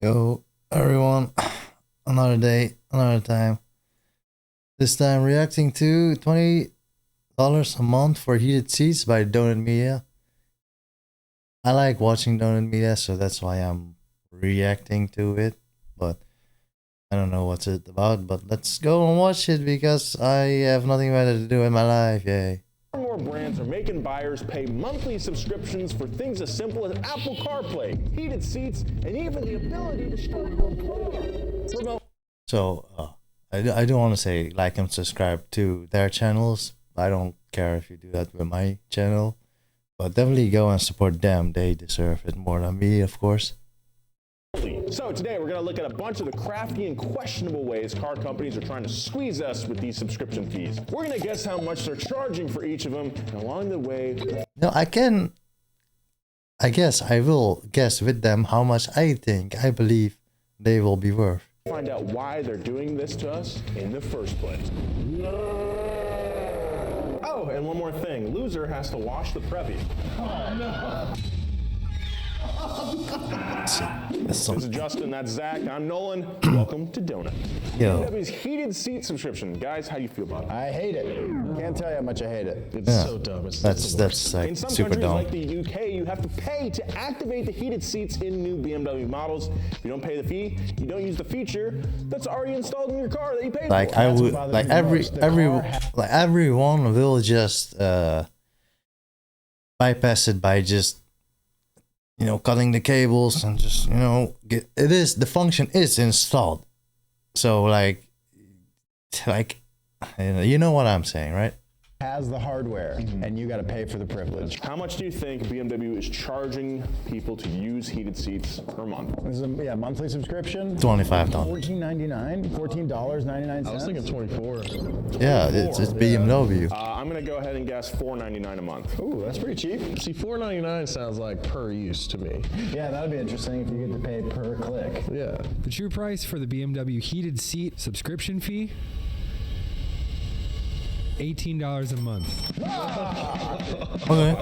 Yo, everyone. Another day, another time. This time reacting to $20 a month for heated seats by Donut Media. I like watching Donut Media, so that's why I'm reacting to it. But I don't know what's it about, but let's go and watch it because I have nothing better to do in my life. Yay. More and more brands are making buyers pay monthly subscriptions for things as simple as Apple CarPlay, heated seats, and even the ability to start your car. Remote. So, I do want to say like and subscribe to their channels. I don't care if you do that with my channel, but definitely go and support them. They deserve it more than me, of course. So today we're going to look at a bunch of the crafty and questionable ways car companies are trying to squeeze us with these subscription fees. We're going to guess how much they're charging for each of them, and along the way... No, I guess I will guess with them how much I believe they will be worth. Find out why they're doing this to us in the first place. Oh, and one more thing. Loser has to wash the Prevy. Oh, no. That's so, This is Justin, that's Zach, I'm Nolan. Welcome to Donut. Yo. BMW's heated seat subscription. Guys, how do you feel about it? I hate it. Can't tell you how much I hate it. It's Yeah. so dumb. It's that's In like some super countries dumb. like the UK, you have to pay to activate the heated seats in new BMW models. If you don't pay the fee, you don't use the feature that's already installed in your car that you paid Like for. I That's what would bothers like me most. The car everyone will just bypass it by just cutting the cables and just get the function is installed. So like you know what I'm saying, right? has the hardware, and you got to pay for the privilege. How much do you think BMW is charging people to use heated seats per month? This is a monthly subscription. $25. $14.99, $14.99. I was thinking 24. Yeah, it's BMW. I'm going to go ahead and guess $4.99 a month. Ooh, that's pretty cheap. See, $4.99 sounds like per use to me. Yeah, that would be interesting if you get to pay per click. Yeah. The true price for the BMW heated seat subscription fee, $18 a month. Okay.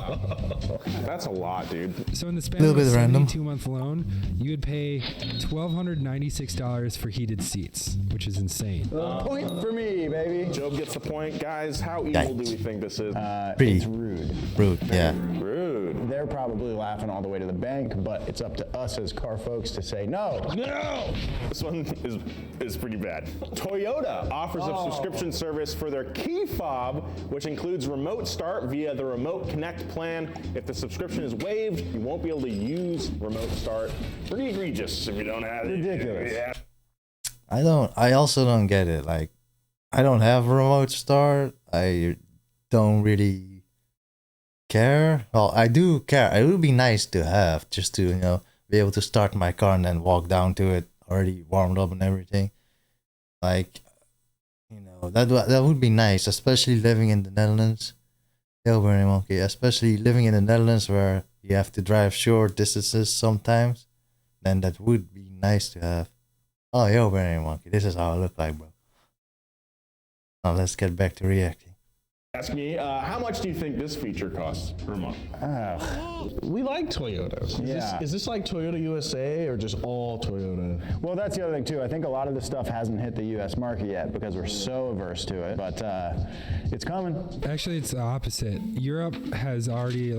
That's a lot, dude. So in the span of Little a bit random. 72-month loan, you would pay $1,296 for heated seats, which is insane. Point for me, baby. Job gets the point. Guys, how evil do we think this is? Pretty It's rude. rude. Yeah. Rude. They're probably laughing all the way to the bank, but it's up to us as car folks to say no. No! This one is pretty bad. Toyota offers a subscription service for their key fob, which includes remote start via the Remote Connect plan. If the subscription is waived, you won't be able to use remote start. Pretty egregious if you don't have it. Ridiculous. Yeah. I also don't get it. Like, I don't have a remote start. I don't really care. Well, I do care. It would be nice to have just to, be able to start my car and then walk down to it already warmed up and everything. Like, that would be nice, especially living in the Netherlands. Yo, Bernie Monkey, especially living in the Netherlands where you have to drive short distances sometimes. Then that would be nice to have. Oh, yo, Bernie Monkey, this is how I look like, bro. Now let's get back to reacting. Ask me, how much do you think this feature costs per month? We like Toyotas. Yeah. Is this like Toyota USA or just all Toyota? Well, that's the other thing too. I think a lot of this stuff hasn't hit the U.S. market yet because we're so averse to it, but it's coming. Actually, it's the opposite. Europe has already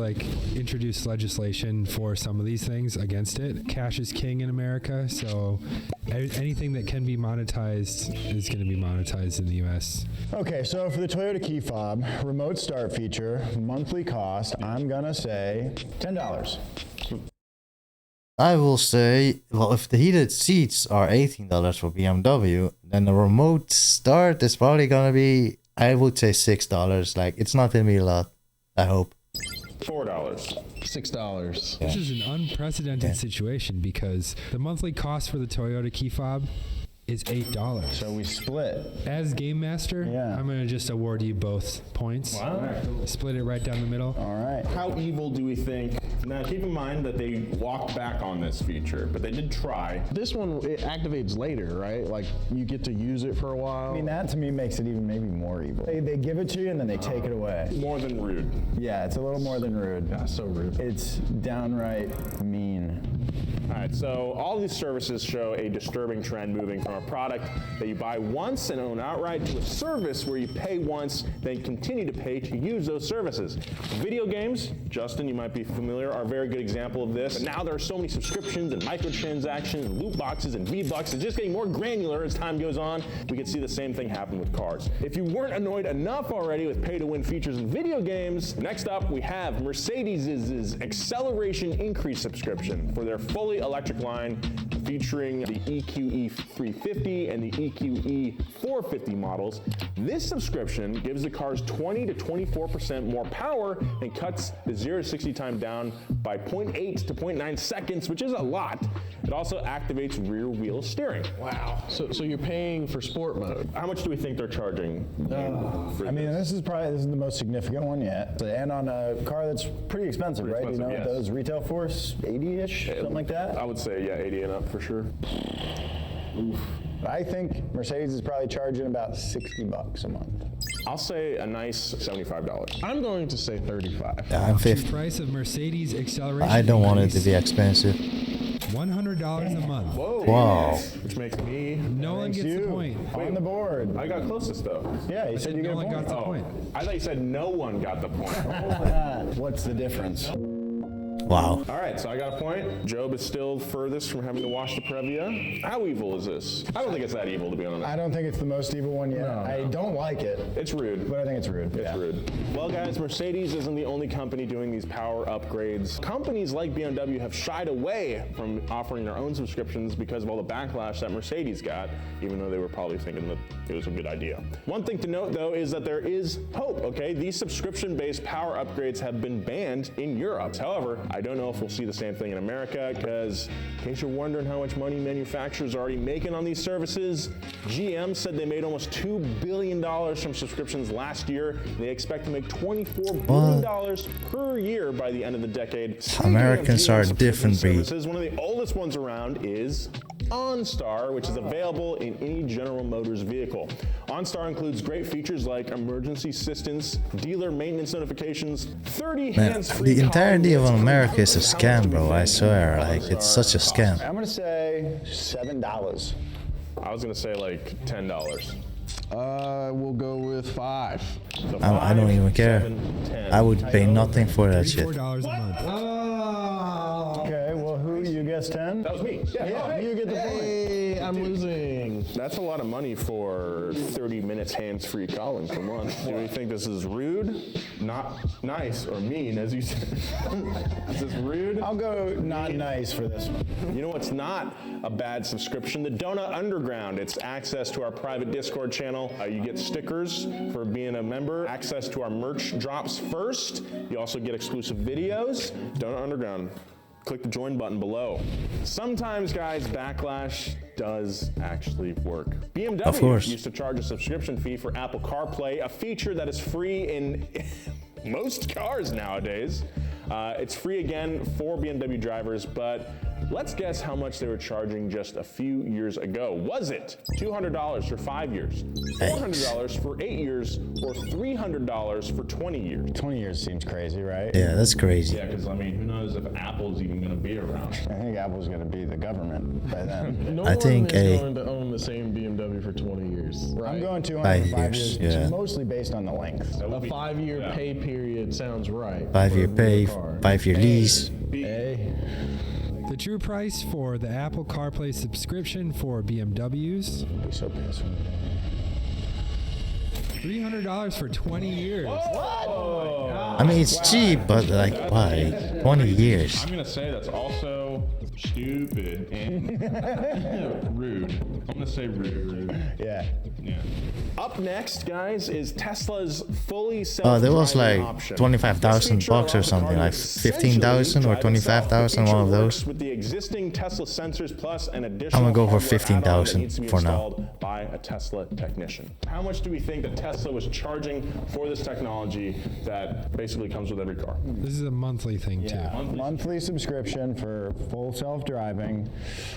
introduced legislation for some of these things against it. Cash is king in America, so anything that can be monetized is going to be monetized in the U.S. Okay, so for the Toyota key fob, remote start feature, monthly cost, I'm gonna say $10. I will say, well, if the heated seats are $18 for BMW, then the remote start is probably gonna be, I would say $6. Like, it's not gonna be a lot. I hope. $4. $6. This is an unprecedented situation because the monthly cost for the Toyota key fob is $8. So we split. As Game Master, Yeah. I'm going to just award you both points. Wow. Split it right down the middle. All right. How evil do we think? Now, keep in mind that they walked back on this feature, but they did try. This one, it activates later, right? Like, you get to use it for a while. I mean, that to me makes it even maybe more evil. They give it to you and then they take it away. More than rude. Yeah, it's a little more than rude. Yeah, so rude. It's downright mean. All right, so all these services show a disturbing trend moving from a product that you buy once and own outright to a service where you pay once, then continue to pay to use those services. Video games, Justin, you might be familiar, are a very good example of this. But now there are so many subscriptions and microtransactions and loot boxes and V-Bucks. It's just getting more granular as time goes on. We can see the same thing happen with cars. If you weren't annoyed enough already with pay-to-win features in video games, next up we have Mercedes' acceleration increase subscription for their fully electric line featuring the EQE 350 and the EQE 450 models. This subscription gives the cars 20 to 24% more power and cuts the 0 to 60 time down by 0.8 to 0.9 seconds, which is a lot. It also activates rear wheel steering. Wow. So you're paying for sport mode. How much do we think they're charging? I mean, this is the most significant one yet. And on a car that's pretty expensive, right? expensive, you know, yes. those retail for 80-ish, something like that. I would say, yeah, 80 and up for sure. I think Mercedes is probably charging about $60 a month. I'll say a nice $75. I'm going to say 35. Yeah, I'm 50. Price of Mercedes acceleration. I don't want it to increase, be expensive. $100 a month. Whoa. Wow. Which makes me, No one gets the point. On the board. I got closest though. Yeah, you said you No get a one got point. the point. I thought you said no one got the point. What's the difference? Wow. All right, so I got a point. Job is still furthest from having to wash the Previa. How evil is this? I don't think it's that evil, to be honest. I don't think it's the most evil one yet. I don't like it, It's rude. but I think it's rude. It's rude. Well, guys, Mercedes isn't the only company doing these power upgrades. Companies like BMW have shied away from offering their own subscriptions because of all the backlash that Mercedes got, even though they were probably thinking that it was a good idea. One thing to note, though, is that there is hope, okay? These subscription-based power upgrades have been banned in Europe. However, I don't know if we'll see the same thing in America, because in case you're wondering how much money manufacturers are already making on these services, GM said they made almost $2 billion from subscriptions last year. They expect to make $24 billion per year by the end of the decade. Speaking of Americans GM are a subscription different breed. services, one of the oldest ones around is OnStar, which is available in any General Motors vehicle. OnStar includes great features like emergency assistance, dealer maintenance notifications, 30 Man, hands-free the entirety of call lists. America is a How much scam, do we bro. I think swear. Like, it's OnStar such a costs? scam. I'm gonna say $7. I was gonna say like $10. We'll go with 5. So I don't even care. 7, 10. I would pay nothing for that shit. $34 a month. Okay, well, who you guess 10? That was me. Yeah, You get the point. Hey, I'm losing. That's a lot of money for 30 minutes hands-free calling per month. Do we think this is rude, not nice, or mean, as you said? Is this rude? I'll go not nice for this one. You know what's not a bad subscription? The Donut Underground. It's access to our private Discord channel. You get stickers for being a member. Access to our merch drops first. You also get exclusive videos. Donut Underground. Click the join button below. Sometimes, guys, backlash does actually work. Of BMW course. used to charge a subscription fee for Apple CarPlay, a feature that is free in most cars nowadays. It's free again for BMW drivers, but let's guess how much they were charging just a few years ago. Was it $200 for 5 years, $400 for 8 years, or $300 for 20 years? 20 years seems crazy, right? Yeah, that's crazy. Yeah, because I mean, who knows if Apple's even going to be around? I think Apple's gonna be the government by then. No I think one is a- going to own the same BMW for 20 years, right? I'm going 200 5 for 5 years, years. yeah. It's mostly based on the length. That A would be- 5-year yeah. pay period sounds right. 5-year for a pay, new car. 5-year lease. Hey, The true price for the Apple CarPlay subscription for BMWs, Be so pissed. $300 for 20 years. I mean, it's cheap, but like, why? 20 years. I'm going to say that's also stupid and rude. I'm going to say rude. Yeah. Yeah. Up next, guys, is Tesla's fully Oh, there was self-driving like option. $25,000 This feature bucks or allows the something, car like to 15,000 or essentially drive itself. 25,000, The one of feature those. works with the existing Tesla sensors plus an additional I'm gonna go for hardware add-on that 15,000 needs to be for now. installed by a Tesla technician. How much do we think that Tesla was charging for this technology that basically comes with every car? This is a monthly thing too. Yeah. Monthly subscription for full self-driving.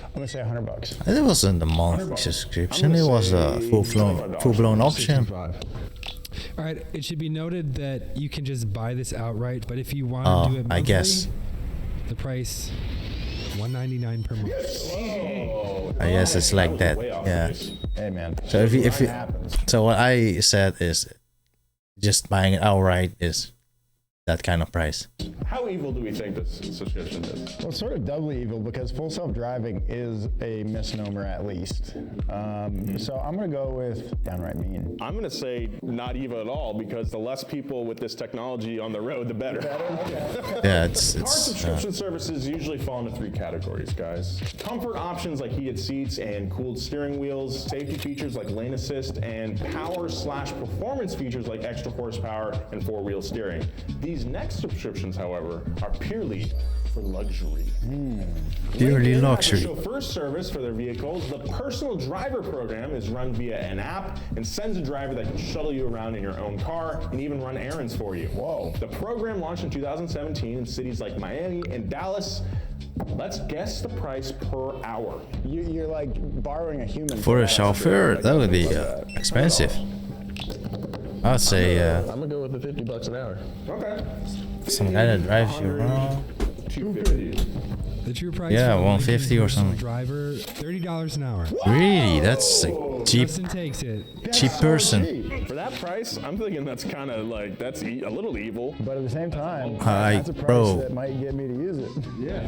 I'm gonna say $100. It wasn't a monthly subscription, it was a full-blown option. 65. All right, it should be noted that you can just buy this outright, but if you want Oh, to do it monthly, I guess. the price $199 per month. I guess it's like that. Way off Yeah. base. Hey man. So if you It happens. so what I said is just buying it outright is that kind of price. How evil do we think this subscription is? Well, it's sort of doubly evil because full self-driving is a misnomer at least. So I'm gonna go with downright mean. I'm going to say not evil at all because the less people with this technology on the road, the better. Yeah, Car it's subscription services usually fall into three categories, guys. Comfort options like heated seats and cooled steering wheels, safety features like lane assist, and power/performance features like extra horsepower and four-wheel steering. These next subscriptions, however, are purely for luxury. purely LinkedIn has a luxury. chauffeur service for their vehicles. The personal driver program is run via an app and sends a driver that can shuttle you around in your own car and even run errands for you. Whoa. The program launched in 2017 in cities like Miami and Dallas. Let's guess the price per hour. You're like borrowing a human. For a that. chauffeur, that would be expensive. I'd say I'm gonna go with the $50 an hour. Okay. some guy that drives you around. 250. The true price Yeah, for a 150 or personal something. driver, $30 an hour. Really? That's a cheap Justin takes it. cheap person. For that price, I'm thinking that's kind of like, that's a little evil. But at the same time, Hi, that's a price bro. that might get me to use it. Yeah.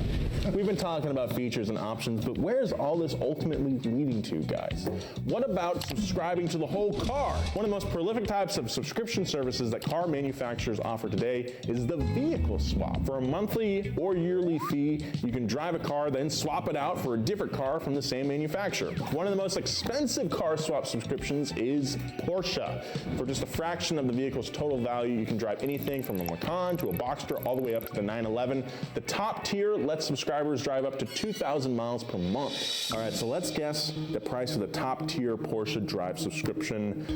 We've been talking about features and options, but where's all this ultimately leading to, guys? What about subscribing to the whole car? One of the most prolific types of subscription services that car manufacturers offer today is the vehicle swap. For a monthly or yearly fee, you can drive a car, then swap it out for a different car from the same manufacturer. One of the most expensive car swap subscriptions is Porsche. For just a fraction of the vehicle's total value, you can drive anything from a Macan to a Boxster all the way up to the 911. The top tier lets subscribers drive up to 2,000 miles per month. All right, so let's guess the price of the top tier Porsche Drive subscription.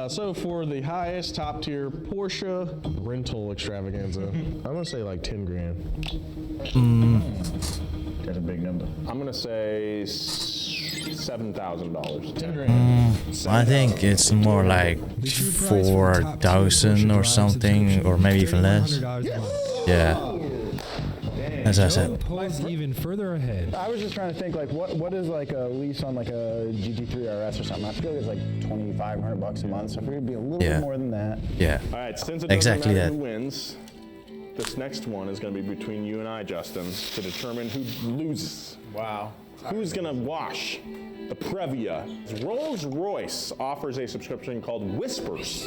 So for the highest top tier Porsche rental extravaganza, I'm gonna say like 10 grand. That's a big number. I'm gonna say $7,000. 10 grand. I think it's more like The true price for the top tier Porsche 4,000 or Drive something, subscription or maybe is even less. $3,100 a month. Yeah. As I said. Pulls even further ahead. I was just trying to think like what is like a lease on like a GT3 RS or something. I feel like it's like $2,500 a month. So if it would be a little Yeah. bit more than that. Yeah. All right, since it doesn't Exactly matter that. who wins, this next one is going to be between you and I, Justin, to determine who loses. Wow. Who's going to wash the Previa? Rolls-Royce offers a subscription called Whispers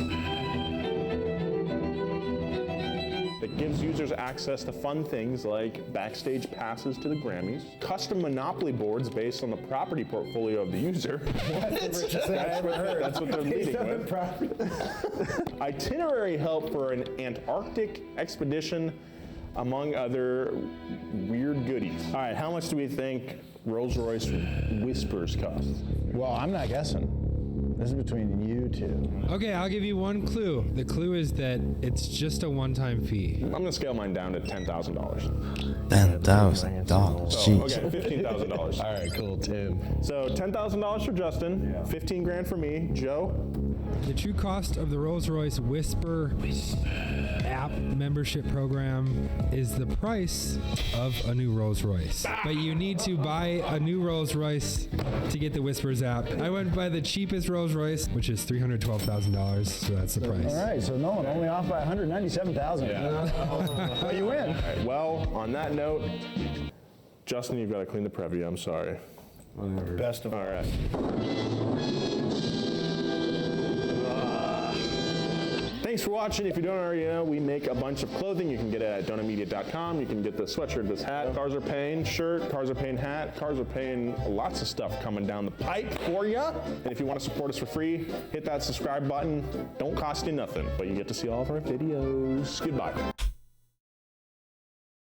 that gives users access to fun things like backstage passes to the Grammys, custom Monopoly boards based on the property portfolio of the user. That's what they're leading with. Itinerary help for an Antarctic expedition, among other weird goodies. All right, how much do we think Rolls-Royce Whispers cost? Well, I'm not guessing. This is between you two. Okay, I'll give you one clue. The clue is that it's just a one-time fee. I'm gonna scale mine down to $10,000. $10,000. So, Jeez. okay, $15,000. All right, cool, 10. So $10,000 for Justin, 15 grand for me. Joe? The true cost of the Rolls-Royce Whisper app membership program is the price of a new Rolls-Royce. But you need to buy a new Rolls-Royce to get the Whispers app. I went by the cheapest Rolls-Royce, which is $312,000, so that's the price. All right, so Nolan only off by 197,000. Well, you win. All right, well, on that note, Justin, you've got to clean the Previa. I'm sorry. Best of All right. Thanks for watching. If you don't already know, we make a bunch of clothing. You can get it at donutmedia.com. You can get the sweatshirt, this hat, Cars Are Paying shirt, Cars Are Paying hat. Cars Are Paying lots of stuff coming down the pipe for you. And if you want to support us for free, hit that subscribe button. Don't cost you nothing, but you get to see all of our videos. Goodbye.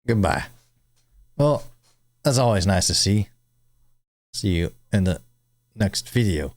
Goodbye. Well, that's always nice to see. See you in the next video.